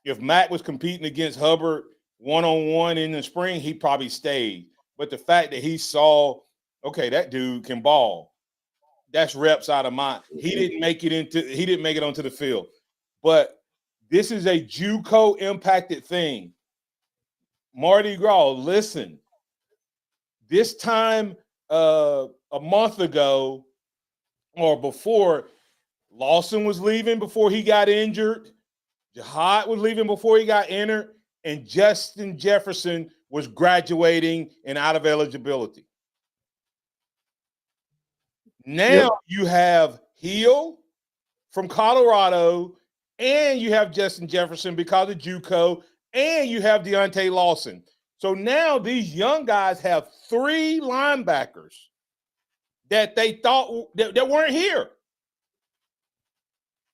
If Mac was competing against Hubbard one-on-one in the spring, he probably stayed. But the fact that he saw, okay, that dude can ball, that's reps out of mind. He didn't make it onto the field. But this is a JUCO impacted thing. Marty Graw, listen. This time a month ago or before, Lawson was leaving before he got injured. Jihad was leaving before he got injured. And Justin Jefferson was graduating and out of eligibility. Now you have Hill from Colorado, and you have Justin Jefferson because of JUCO, and you have Deontay Lawson. So now these young guys have three linebackers that they thought that weren't here.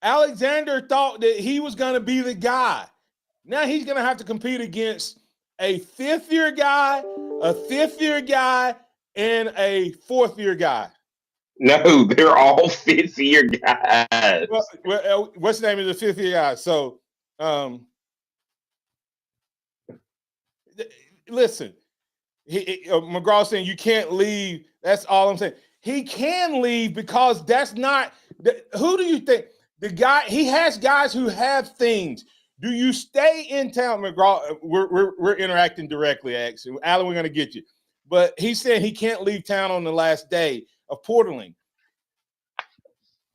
Alexander thought that he was going to be the guy. Now he's going to have to compete against a fifth-year guy, a fifth-year guy, and a fourth-year guy. No, they're all fifth-year guys. Well, what's the name of the fifth-year guy? So, listen, McGraw saying you can't leave. That's all I'm saying. He can leave because that's not who do you think the guy? He has guys who have things. Do you stay in town, McGraw? We're interacting directly, actually. Alan, we're going to get you. But he said he can't leave town on the last day of portaling.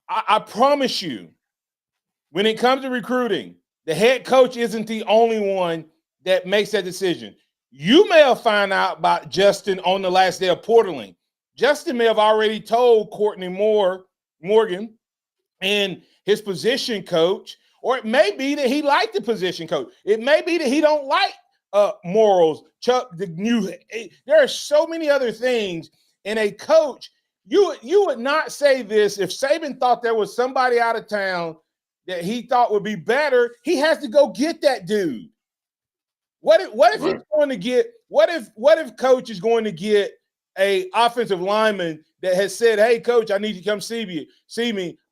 I promise you, when it comes to recruiting, the head coach isn't the only one that makes that decision. You may have found out about Justin on the last day of portaling. Justin may have already told Courtney Morgan and his position coach, or it may be that he liked the position coach. It may be that he don't like morals. Chuck, there are so many other things. And a coach, you would not say this if Saban thought there was somebody out of town that he thought would be better. He has to go get that dude. What if he's going to get? What if coach is going to get a offensive lineman that has said, "Hey, coach, I need you to come see me.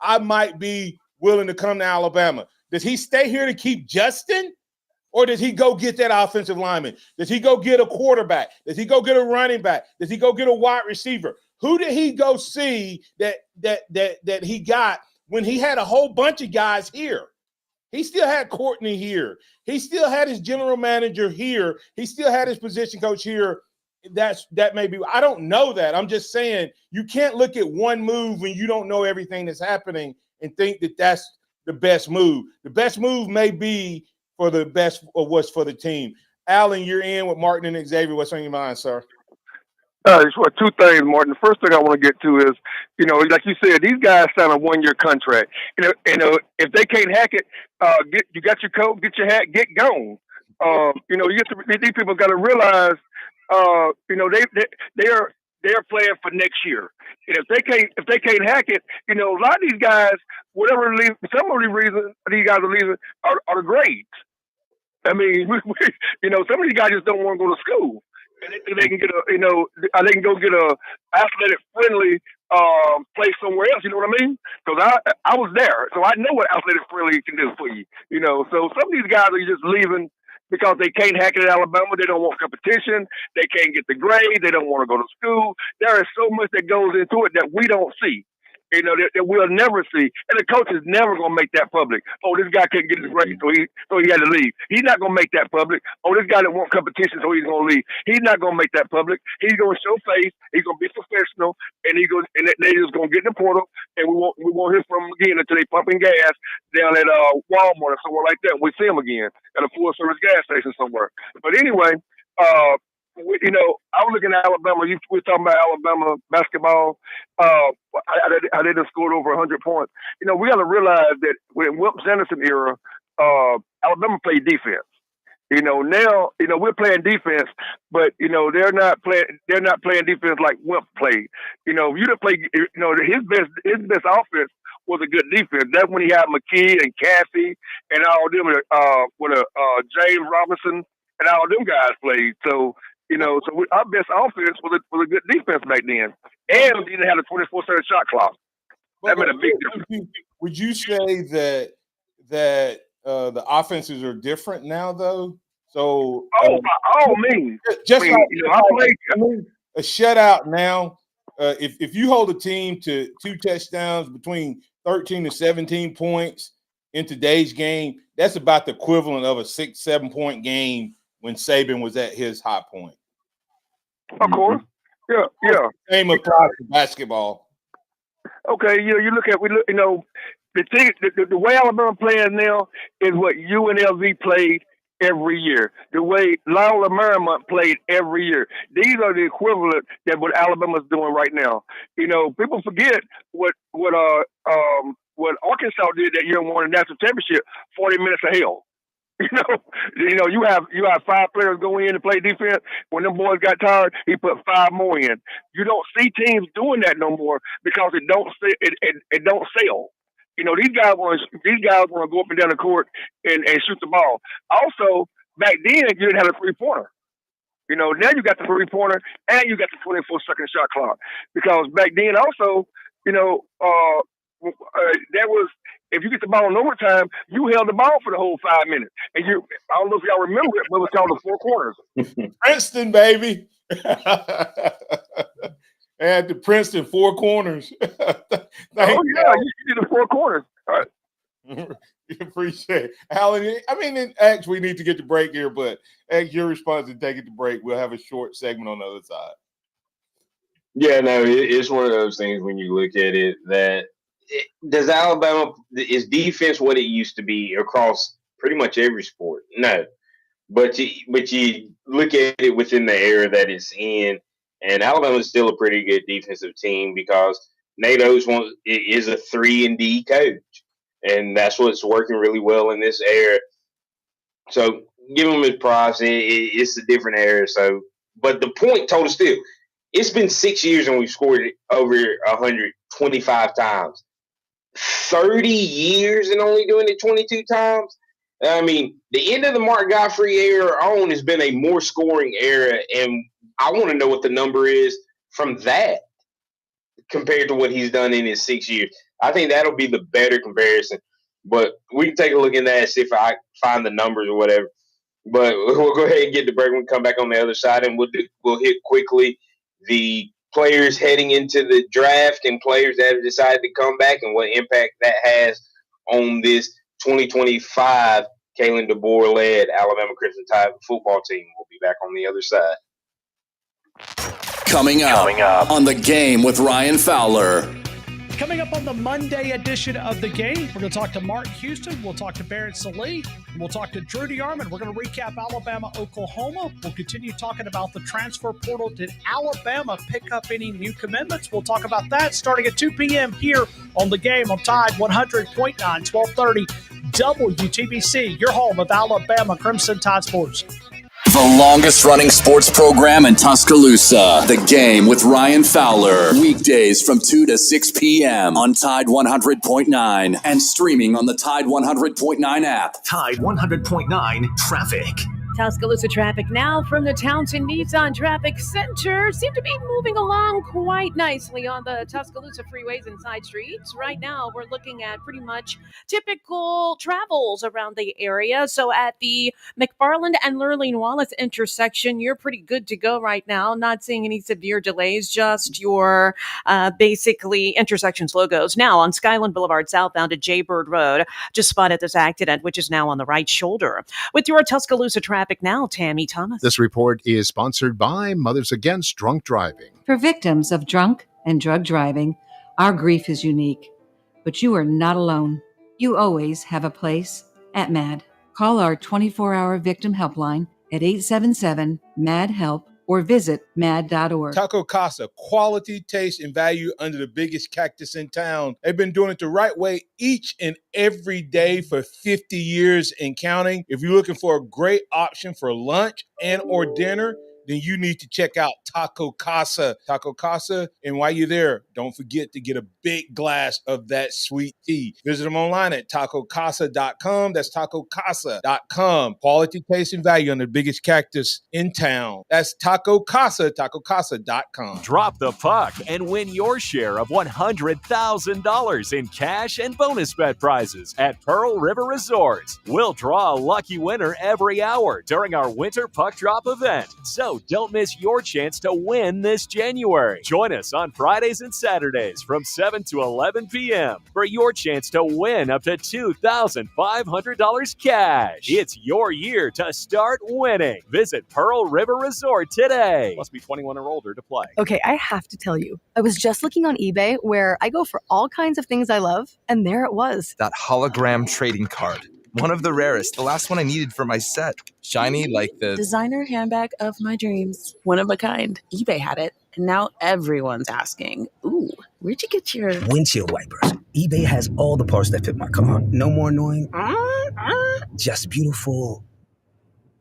I might be willing to come to Alabama." Does he stay here to keep Justin, or does he go get that offensive lineman? Does he go get a quarterback? Does he go get a running back? Does he go get a wide receiver? Who did he go see that he got when he had a whole bunch of guys here? He still had Courtney here. He still had his general manager here. He still had his position coach here. That may be. I don't know that. I'm just saying you can't look at one move when you don't know everything that's happening and think that that's the best move. The best move may be for the best of what's for the team. Alan, you're in with Martin and Xavier. What's on your mind, sir? Two things, Martin. The first thing I want to get to is, like you said, these guys signed a 1-year contract. If they can't hack it, you got your coat, get your hat, get gone. These people got to realize, they are playing for next year. And if they can't hack it, a lot of these guys, some of the reasons these guys are leaving are the grades. I mean, some of these guys just don't want to go to school. And they can get they can go get a athletic friendly place somewhere else. You know what I mean? Because I was there, so I know what athletic friendly can do for you. So some of these guys are just leaving because they can't hack it at Alabama. They don't want competition. They can't get the grade. They don't want to go to school. There is so much that goes into it that we don't see. That we'll never see. And the coach is never going to make that public. Oh, this guy couldn't get his grade, so he had to leave. He's not going to make that public. Oh, this guy didn't want competition, so he's going to leave. He's not going to make that public. He's going to show face. He's going to be professional, and they just going to get in the portal, and we won't hear from him again until they pumping gas down at Walmart or somewhere like that. We see him again at a full service gas station somewhere. But anyway, I was looking at Alabama. We were talking about Alabama basketball. How they just scored over 100 points. We got to realize that when Wimp Sanderson era, Alabama played defense. Now we're playing defense, but they're not playing defense like Wimp played. If you to play, his best offense was a good defense. That's when he had McKee and Caffey and all them with James Robinson and all them guys played. So. Our best offense was a good defense back then, and we didn't have a 24/7 shot clock. That made a big difference. Would you say that the offenses are different now, though? So, by all means, I played a shutout now. If you hold a team to 2 touchdowns between 13 to 17 points in today's game, that's about the equivalent of a 6-7 point game when Saban was at his high point. Of course. Yeah. Same applies to basketball. Okay, the way Alabama plays now is what UNLV played every year. The way Loyola Marymount played every year. These are the equivalent that what Alabama's doing right now. People forget what Arkansas did that year and won the national championship, 40 minutes of hell. You have 5 players go in and play defense. When them boys got tired, he put 5 more in. You don't see teams doing that no more because it don't sell. These guys want to go up and down the court and shoot the ball. Also, back then you didn't have a 3-pointer. Now you got the 3-pointer and you got the 24-second shot clock. Because back then also, there was If you get the ball in overtime, you held the ball for the whole 5 minutes. And I don't know if y'all remember it, but it was called the four corners. Princeton, baby. At the Princeton four corners. Oh, yeah, you did the four corners. All right. Appreciate it. Alan, I mean, actually, we need to get the break here, but your response and take it to break. We'll have a short segment on the other side. Yeah, no, it's one of those things when you look at it that does Alabama, is defense what it used to be across pretty much every sport? No. But you look at it within the era that it's in, and Alabama is still a pretty good defensive team because Nate Oates is a 3-and-D coach, and that's what's working really well in this era. So give him his props. It's a different era. So, but the point total still, it's been 6 years and we've scored over 125 times. 30 years and only doing it 22 times. I mean, the end of the Mark Godfrey era on has been a more scoring era, and I want to know what the number is from that compared to what he's done in his 6 years. I think that'll be the better comparison. But we can take a look at that and see if I find the numbers or whatever. But we'll go ahead and get the break. We'll come back on the other side, and we'll hit quickly the players heading into the draft and players that have decided to come back and what impact that has on this 2025 Kalen DeBoer-led Alabama Crimson Tide football team. We'll be back on the other side. Coming up on The Game with Ryan Fowler. Coming up on the Monday edition of The Game, we're going to talk to Martin Houston. We'll talk to Barrett Salee. And we'll talk to Drew DeArmond. We're going to recap Alabama, Oklahoma. We'll continue talking about the transfer portal. Did Alabama pick up any new commitments? We'll talk about that starting at 2 p.m. here on The Game on Tide 100.9, 1230 WTBC, your home of Alabama Crimson Tide Sports. The longest running sports program in Tuscaloosa. The Game with Ryan Fowler. Weekdays from 2 to 6 p.m. on Tide 100.9 and streaming on the Tide 100.9 app. Tide 100.9 Traffic. Tuscaloosa traffic now from the Townsend Nissan Traffic Center. Seem to be moving along quite nicely on the Tuscaloosa freeways and side streets. Right now, we're looking at pretty much typical travels around the area. So at the McFarland and Lurleen Wallace intersection, you're pretty good to go right now. Not seeing any severe delays, just your basically intersections logos. Now on Skyland Boulevard southbound to Jaybird Road, just spotted this accident, which is now on the right shoulder. With your Tuscaloosa traffic now, Tammy Thomas. This report is sponsored by Mothers Against Drunk Driving. For victims of drunk and drug driving, our grief is unique, but you are not alone. You always have a place at MAD. Call our 24-hour victim helpline at 877-MAD-HELP or visit mad.org. Taco Casa, quality, taste, and value under the biggest cactus in town. They've been doing it the right way each and every day for 50 years and counting. If you're looking for a great option for lunch and or dinner, then you need to check out Taco Casa. Taco Casa, and while you're there, don't forget to get a big glass of that sweet tea. Visit them online at tacocasa.com. That's tacocasa.com. Quality, taste, and value on the biggest cactus in town. That's Taco Casa, tacocasa.com. Drop the puck and win your share of $100,000 in cash and bonus bet prizes at Pearl River Resorts. We'll draw a lucky winner every hour during our winter puck drop event. So don't miss your chance to win this January. Join us on Fridays and Saturdays from 7 to 11 p.m. for your chance to win up to $2,500 cash. It's your year to start winning. Visit Pearl River Resort today. Must be 21 or older to play. Okay, I have to tell you, I was just looking on eBay where I go for all kinds of things I love, and there it was. That hologram trading card. One of the rarest. The last one I needed for my set. Shiny like the designer handbag of my dreams. One of a kind. eBay had it. And now everyone's asking, ooh, where'd you get your windshield wipers? eBay has all the parts that fit my car. No more annoying. Just beautiful.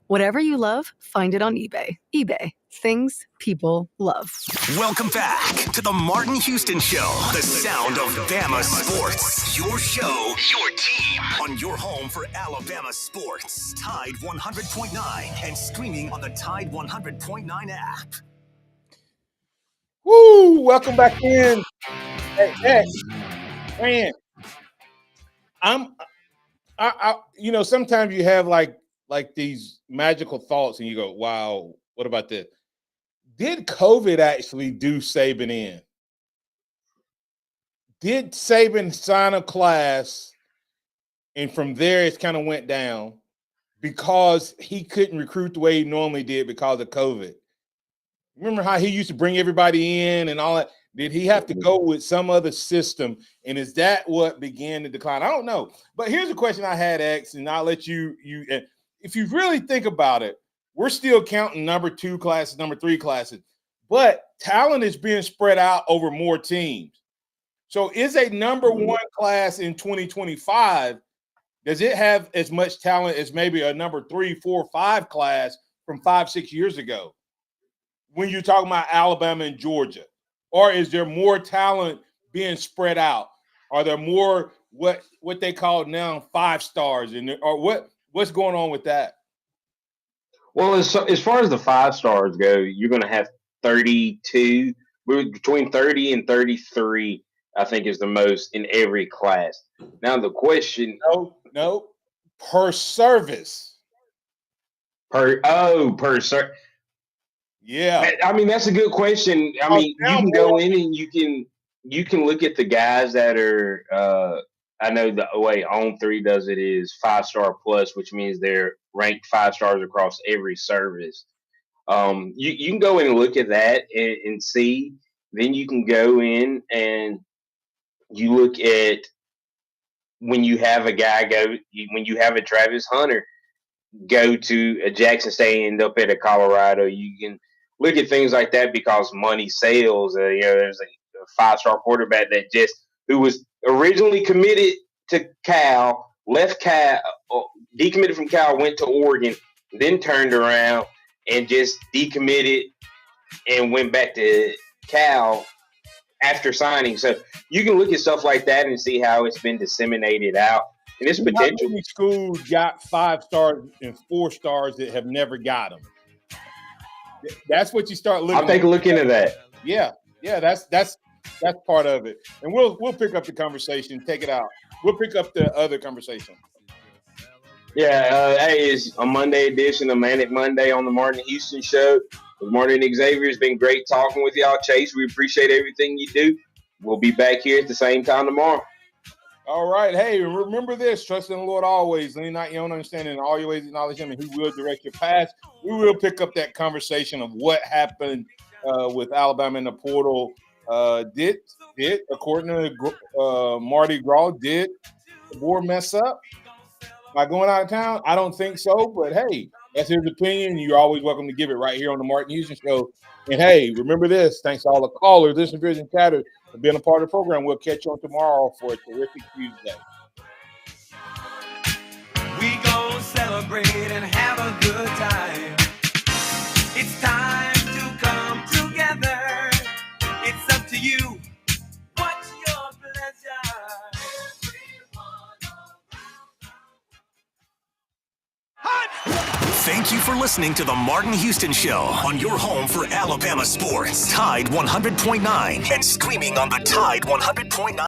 Whatever you love, find it on eBay. eBay. Things people love. Welcome back to the Martin Houston Show, the sound of Bama sports. Your show, your team, on your home for Alabama sports. Tide 100.9 and streaming on the Tide 100.9 app. Woo! Welcome back in. Hey, man, sometimes you have like these magical thoughts and you go, wow, what about this? Did COVID actually do Saban in? Did Saban sign a class and from there it kind of went down because he couldn't recruit the way he normally did because of COVID? Remember how he used to bring everybody in and all that? Did he have to go with some other system? And is that what began to decline? I don't know. But here's a question I had, X, and I'll let you if you really think about it, we're still counting number 2 classes, number 3 classes, but talent is being spread out over more teams. So is a number 1 class in 2025, does it have as much talent as maybe a number 3, 4, 5 class from 5-6 years ago when you're talking about Alabama and Georgia? Or is there more talent being spread out? Are there more what they call now 5 stars? Or what's going on with that? Well, as far as the 5 stars go, you're going to have 32, between 30 and 33, I think is the most in every class. Now the question. No, per service. Per service. Yeah. I mean, that's a good question. I mean, you can go in and you can look at the guys that are I know the way On3 does it is 5-star plus, which means they're ranked 5 stars across every service. You can go in and look at that and see. Then you can go in and you look at when you have a guy when you have a Travis Hunter go to a Jackson State, end up at a Colorado. You can look at things like that because money sells. There's a 5-star quarterback who was originally committed to Cal, left Cal, decommitted from Cal, went to Oregon, then turned around and just decommitted and went back to Cal after signing. So you can look at stuff like that and see how it's been disseminated out. And it's potential. How many schools got 5 stars and 4 stars that have never got them? That's what you start looking. I'll take a look into that. Yeah, that's part of it. And we'll pick up the conversation. Take it out. We'll pick up the other conversation. Yeah, hey, it's a Monday edition of Manic Monday on the Martin Houston Show with Martin and Xavier. It's been great talking with y'all. Chase, we appreciate everything you do. We'll be back here at the same time tomorrow. All right. Hey, remember this. Trust in the Lord always. Lean not your own understanding. In all your ways acknowledge him, and he will direct your path. We will pick up that conversation of what happened with Alabama in the portal. Did according to Marty Gras, did the board mess up by going out of town? I don't think so, but hey, that's his opinion. You're always welcome to give it right here on the Martin Houston Show. And hey, remember this. Thanks to all the callers, listeners, and chatters for being a part of the program. We'll catch you on tomorrow for a terrific Tuesday. We gon' celebrate and have a good time. It's time to come together. It's up to you. What's your pleasure? Thank you for listening to the Martin Houston Show on your home for Alabama sports. Tide 100.9 and streaming on the Tide 100.9.